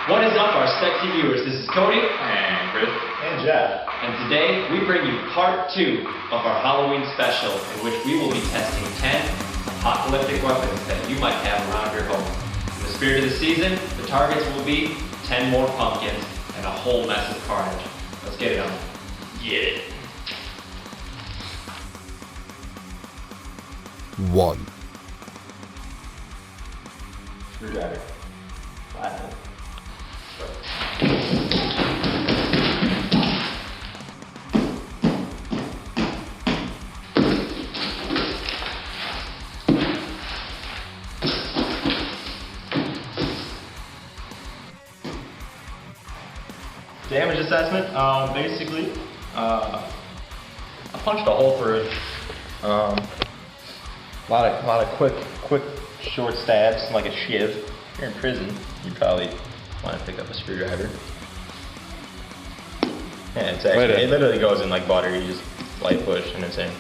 What is up, our sexy viewers? This is Cody And Chris. And Jeff. and today we bring you part 2 of our Halloween special, in which we will be testing 10 apocalyptic weapons that you might have around your home. In the spirit of the season, the targets will be 10 more pumpkins and a whole mess of carnage. Let's get it on. Get it. 1. Screwdriver. Flathead. Damage assessment. Basically, I punched a hole through it. A lot of quick, short stabs, like a shiv. If you're in prison, you probably want to pick up a screwdriver. Yeah, it literally goes in like butter. You just light push and it's in.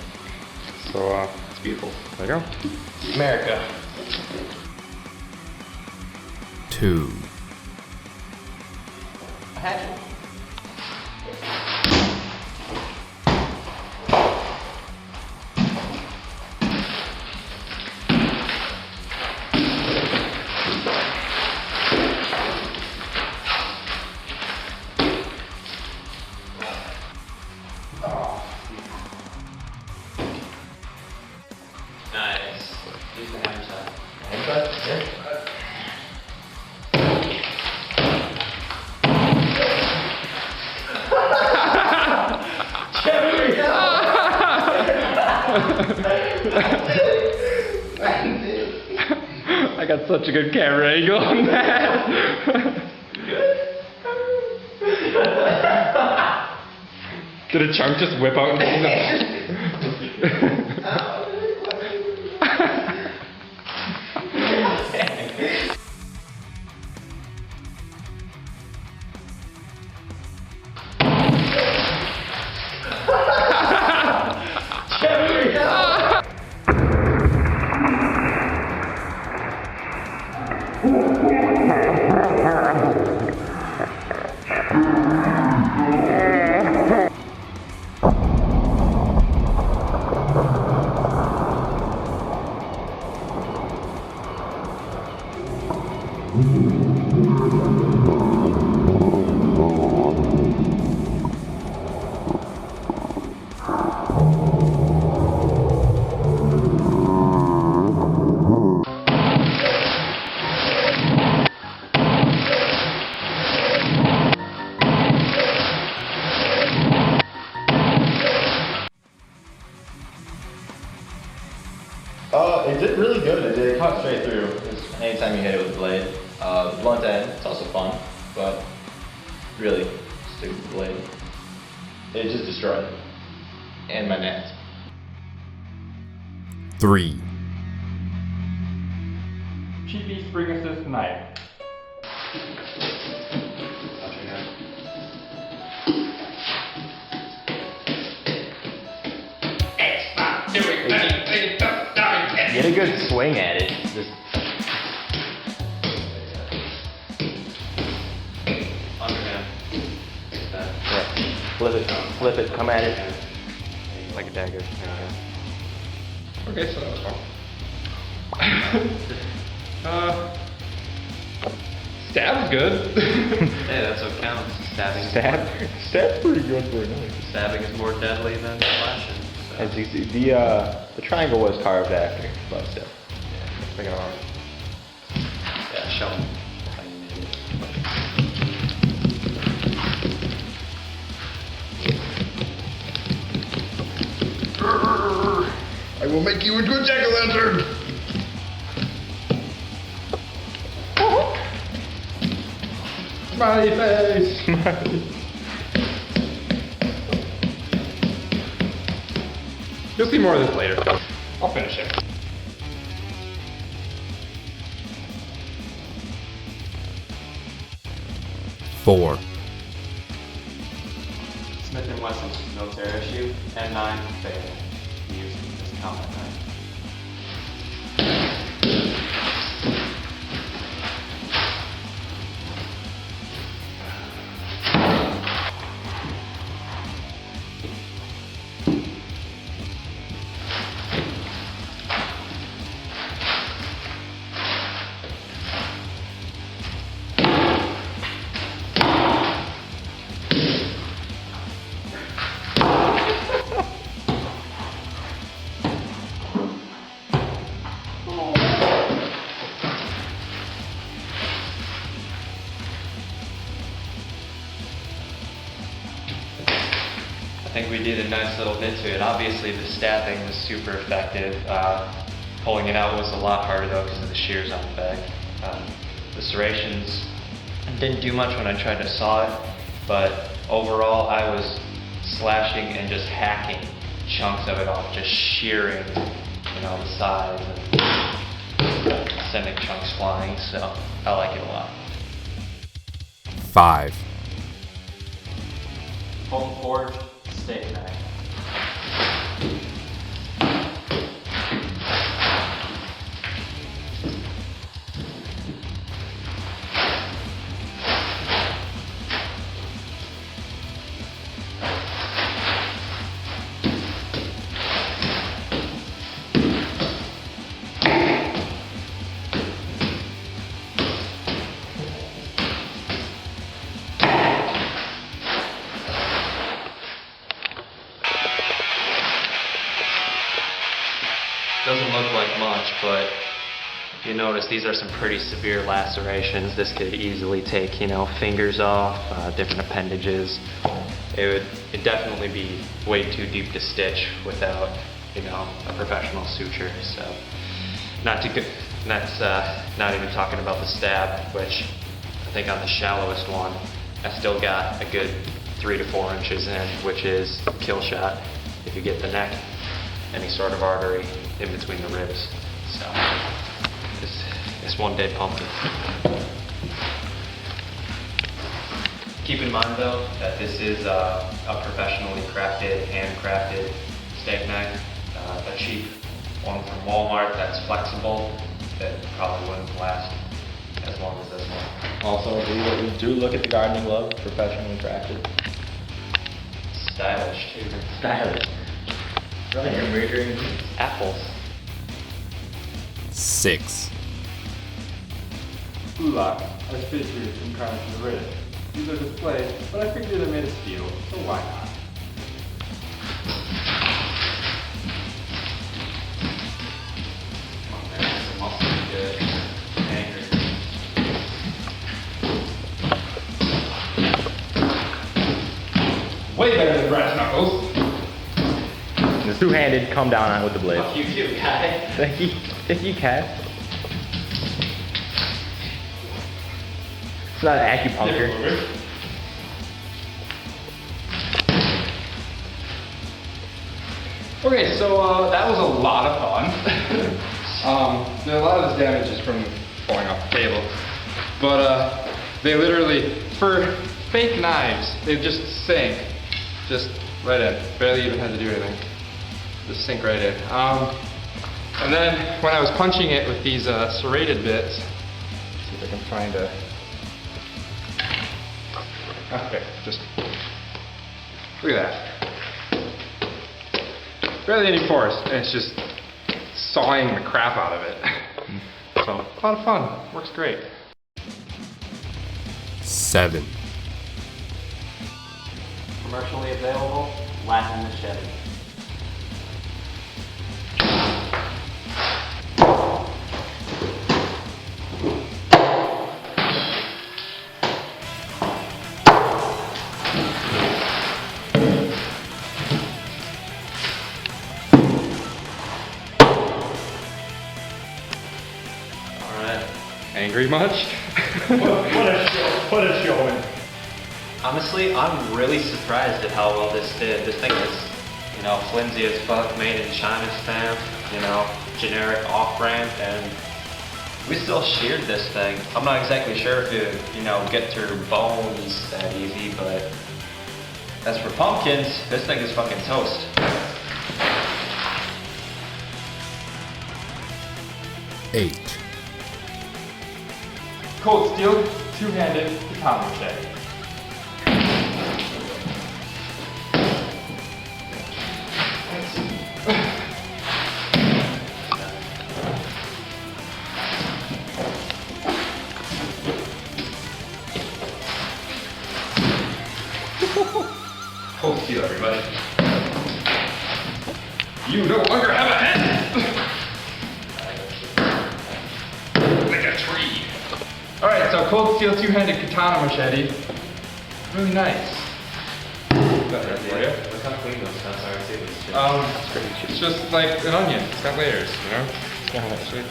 So, It's beautiful. there you go. America. 2. A hatchet. Nice. Use the hammer side. I got such a good camera angle on that. Did a chunk just whip out and It did really good. It cut straight through. Anytime you hit it with a blade. The blunt end, it's also fun, but really stick with the blade. It just destroyed it. And my nets. 3. cheapy spring assist knife. Get a good swing at it. Just Underhand. Like that. yeah. Flip it, come at it. Like a dagger. Okay, so that was fun. Stab's good. Hey, that's what counts. Stabbing. Stab's pretty good for a knife. Stabbing is more deadly than slashing. So. As you see, the triangle was carved after, but still. Pick it up. Yeah, show 'em how you made it. I will make you into a jack-o'-lantern! Smiley face! You'll see more of this later. I'll finish it. Four. Smith & Wesson's military issue, M9 fail. Use this combat knife. think we did a nice little bit to it. Obviously the stabbing was super effective. Pulling it out was a lot harder though because of the shears on the back. The serrations didn't do much when I tried to saw it, but overall I was slashing and just hacking chunks of it off, just shearing, the sides and sending chunks flying, so I like it a lot. 5, Home forge steak knife. Doesn't look like much, but if you notice, these are some pretty severe lacerations. This could easily take, fingers off, different appendages. It'd definitely be way too deep to stitch without, a professional suture. So, not even talking about the stab, which I think on the shallowest one, I still got a good 3 to 4 inches in, which is a kill shot if you get the neck, any sort of artery in between the ribs. So it's one dead pumpkin. Keep in mind though that this is a professionally crafted, handcrafted steak knife. A cheap one from Walmart that's flexible that probably wouldn't last as long as this one. Also, do look at the gardening glove, professionally crafted. Stylish too. Stylish. Right, embroidering Apples. 6, Gulak are stitches and crowns to the wrist. These are displays, but I figured they're made of steel, so why not? Oh man, this must be good. Angry. Way better than brass knuckles. The two-handed, come down on it with the blade. Fuck you too, guy. Thank you, Cat. It's not an acupuncture. Okay, so that was a lot of fun. A lot of this damage is from falling off the table. But they literally, for fake knives, they just sink. Just right in. Barely even had to do anything. Just sink right in. And then when I was punching it with these serrated bits, let's see if I can find a. Okay, just look at that. Barely any force, and it's just sawing the crap out of it. So, a lot of fun. Works great. 7, Commercially available, Latin machete. Angry much? What a showman. Honestly, I'm really surprised at how well this did. This thing is, flimsy as fuck, made in China stamp, generic off-brand, and we still sheared this thing. I'm not exactly sure if it, get through bones that easy, but as for pumpkins, this thing is fucking toast. 8, Cold steel, two-handed katana machete. Cold steel, everybody. You no longer have a head! Like a tree. Alright, so cold steel two-handed katana machete. Really nice. better for you. Look how clean those cuts are too. It's just like an onion. It's got layers, you know? Actually,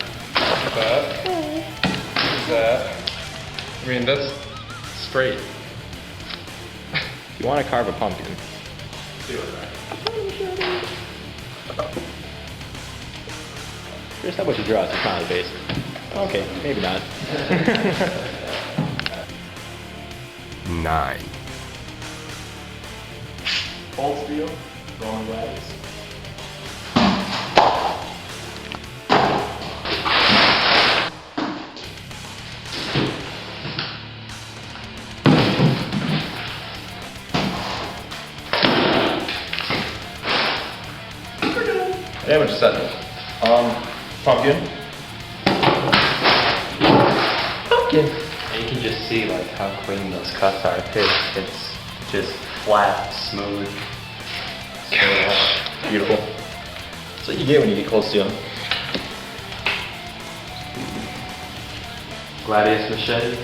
that. I mean, that's straight. If you want to carve a pumpkin, Do it right. here's how much you draw a smiley face. Okay, maybe not. 9. Cold steel, going glass. Damage settled. Pumpkin. Pumpkin. And you can just see like how clean those cuts are too. It's just flat, smooth. So, beautiful. That's what you get when you get cold steel. Gladius machete.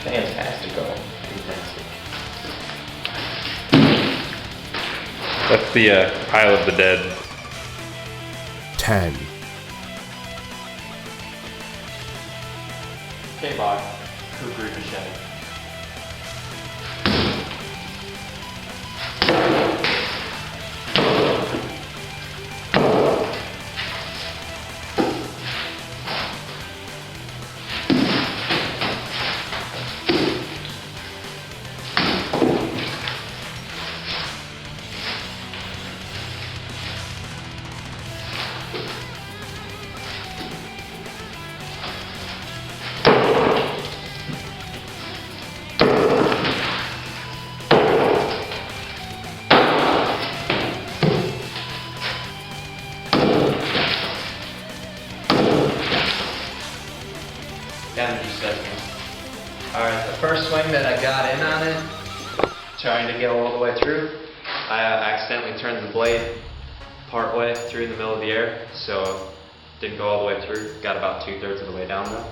Fantastico. Fantastic. That's the Isle of the Dead. 10. K-Bar. Kukri machete. Damage assessment. Alright, the first swing that I got in on it, trying to get all the way through, I accidentally turned the blade part way through in the middle of the air, so didn't go all the way through, got about 2/3 of the way down though.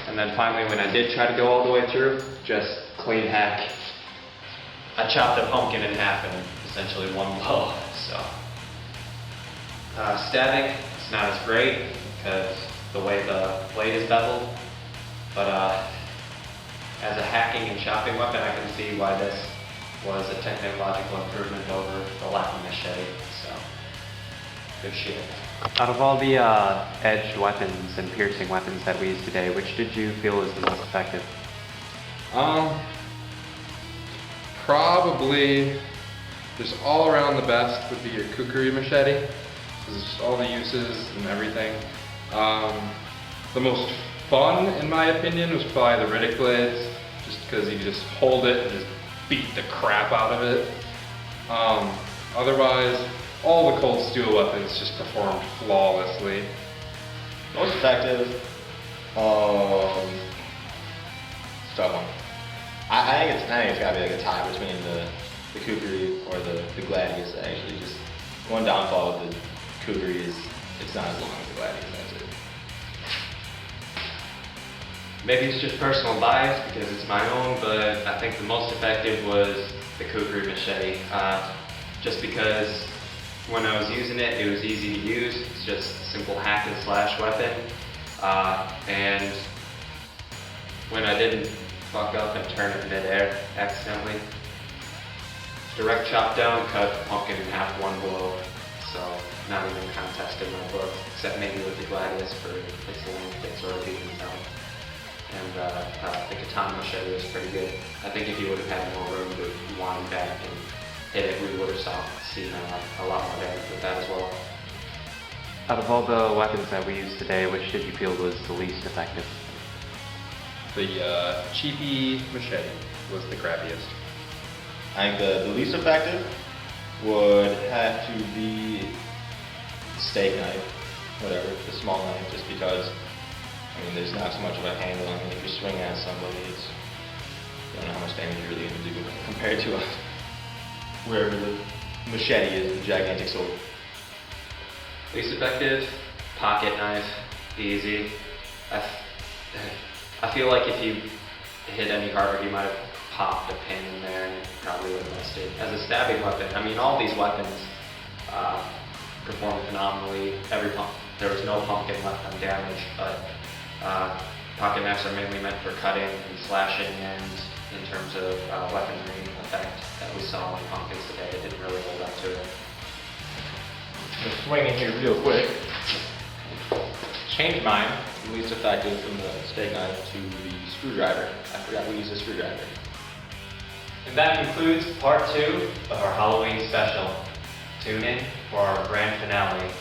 And then finally when I did try to go all the way through, just clean hack. I chopped a pumpkin in half in essentially one blow, so. Stabbing, it's not as great because the way the blade is beveled. But as a hacking and chopping weapon, I can see why this was a technological improvement over the Latin machete. So, good shit. Out of all the edged weapons and piercing weapons that we use today, which did you feel was the most effective? Probably just all around the best would be your kukri machete. Because just all the uses and everything. The most fun, in my opinion, was probably the Riddick blades, just because you could just hold it and just beat the crap out of it. Otherwise, all the cold steel weapons just performed flawlessly. Most effective. Tough one. I think it's gotta be like a tie between the kukri or the gladius. Actually, just one downfall of the kukri is it's not as long as the gladius. That's it. Maybe it's just personal bias because it's my own, but I think the most effective was the kukri machete. Just because when I was using it, it was easy to use. It's just a simple hack and slash weapon. And when I didn't fuck up and turn it midair accidentally, direct chop down, cut the pumpkin in half, one blow. So not even contested in my book, except maybe with the gladius for its length, its sort of beating down. And the katana machete was pretty good. I think if you would have had more room to wind back and hit it, we would have seen a lot more damage with that as well. Out of all the weapons that we use today, which did you feel was the least effective? The cheapy machete was the crappiest. I think the least effective would have to be the steak knife, whatever, the small knife, just because, I mean, there's not so much of a handle. I mean, if you're swinging at somebody, it's, you don't know how much damage you're really going to do compared to wherever the machete is, the gigantic sword. Least effective, pocket knife, easy. I feel like if you hit any harder, he might have popped a pin in there and it probably would have missed it. As a stabbing weapon, I mean, all these weapons perform phenomenally. There was no pumpkin left undamaged, but pocket knives are mainly meant for cutting and slashing, and in terms of weaponry effect that we saw in pumpkins today, it didn't really hold up to it. Just swinging here real quick. Changed mine from least effective from the steak knife to the screwdriver. I forgot we used a screwdriver. And that concludes part 2 of our Halloween special. Tune in for our grand finale